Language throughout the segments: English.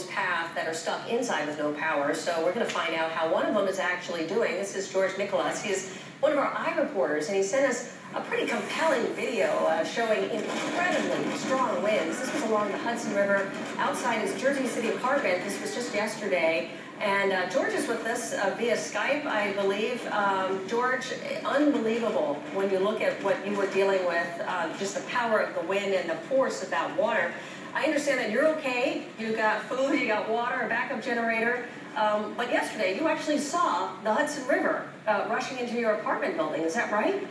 storm's path that are stuck inside with no power. So we're going to find out how one of them is actually doing. This is George Nicholas. He is one of our iReporters, and he sent us a pretty compelling video showing incredibly strong winds. This was along the Hudson River outside his Jersey City apartment. This was just yesterday. And George is with us via Skype, I believe. George, unbelievable when you look at what you were dealing with, just the power of the wind and the force of that water. I understand that you're okay. You got food, you got water, a backup generator. But yesterday, you actually saw the Hudson River rushing into your apartment building. Is that right?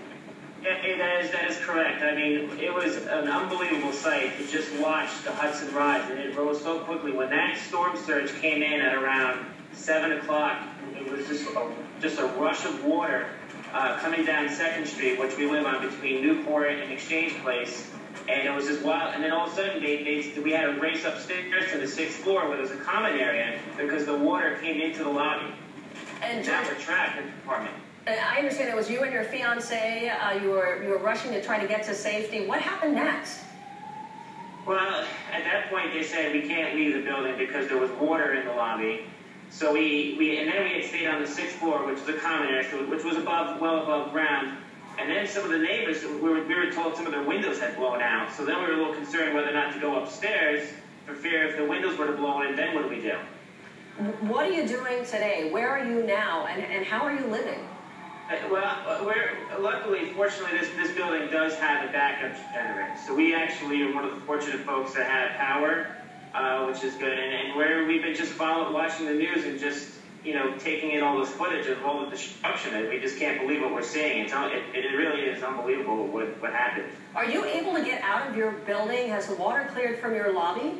Yeah, that is correct. I mean, it was an unbelievable sight to just watch the Hudson rise, and it rose so quickly. When that storm surge came in at around 7 o'clock, it was just a rush of water coming down 2nd Street, which we live on between Newport and Exchange Place. And it was just wild. And then all of a sudden, we had to race upstairs to the 6th floor where there was a common area because the water came into the lobby. And now we're trapped in the apartment. I understand it was you and your fiance. You were rushing to try to get to safety. What happened next? Well, at that point, they said we can't leave the building because there was water in the lobby. So and then we had stayed on the 6th floor, which was a common area, which was well above ground. And then some of the neighbors, we were told some of their windows had blown out. So then we were a little concerned whether or not to go upstairs for fear if the windows were to blow in, then what do we do? What are you doing today? Where are you now? And how are you living? Well, fortunately, this building does have a backup generator. So we actually are one of the fortunate folks that have power, which is good. And we've been just watching the news and just, taking in all this footage of all the destruction. And we just can't believe what we're seeing. It really is unbelievable what happened. Are you able to get out of your building? Has the water cleared from your lobby?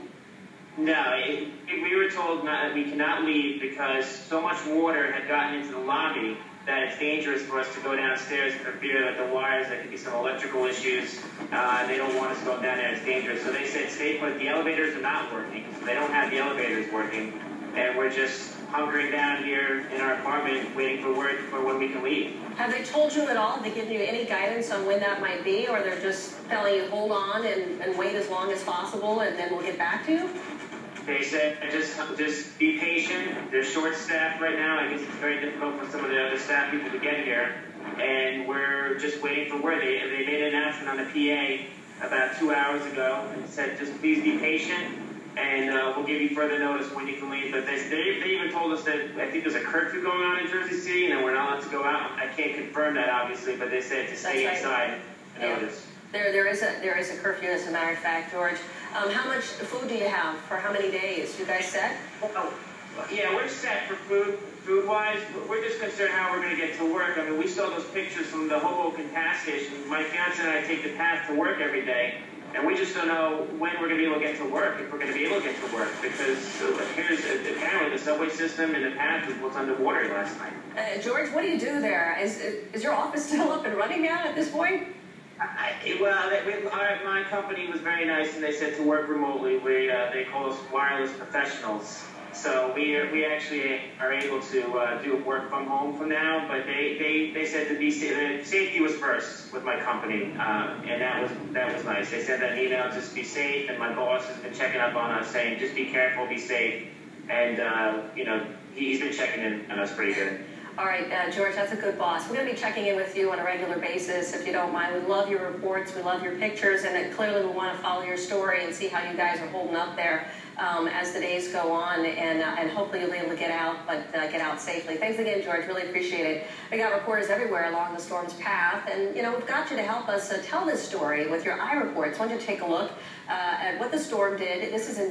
No, we were told that we cannot leave because so much water had gotten into the lobby that it's dangerous for us to go downstairs for fear that the wires, there could be some electrical issues. They don't want us to go down there, it's dangerous. So they said stay put. The elevators are not working, so they don't have the elevators working. And we're just hunkering down here in our apartment waiting for word for when we can leave. Have they told you at all? Have they given you any guidance on when that might be? Or they're just telling you hold on and wait as long as possible and then we'll get back to you? They said just be patient. They're short-staffed right now. I guess it's very difficult for some of the other staff people to get here. And we're just waiting for word. They made an announcement on the PA about 2 hours ago and said just please be patient and we'll give you further notice when you can leave. But they even told us that I think there's a curfew going on in Jersey City and we're not allowed to go out. I can't confirm that obviously, but they said to stay inside. Notice. There is a curfew, as a matter of fact, George. How much food do you have for how many days? You guys set? Oh, yeah, we're set for food-wise. We're just concerned how we're going to get to work. I mean, we saw those pictures from the Hoboken pass station. My fiance and I take the path to work every day, and we just don't know when we're going to be able to get to work, if we're going to be able to get to work, because apparently the subway system and the path was underwater last night. George, what do you do there? Is your office still up and running now at this point? My company was very nice, and they said to work remotely. They call us wireless professionals. So we actually are able to do work from home from now. But they said to be safe. Safety was first with my company, and that was nice. They said that email, just be safe. And my boss has been checking up on us, saying just be careful, be safe. And he's been checking in on us pretty good. All right, George, that's a good boss. We're going to be checking in with you on a regular basis, if you don't mind. We love your reports, we love your pictures, and clearly we want to follow your story and see how you guys are holding up there as the days go on, and hopefully you'll be able to get out, but get out safely. Thanks again, George. Really appreciate it. We got reporters everywhere along the storm's path, and we've got you to help us tell this story with your iReports. Why don't you take a look at what the storm did? This is in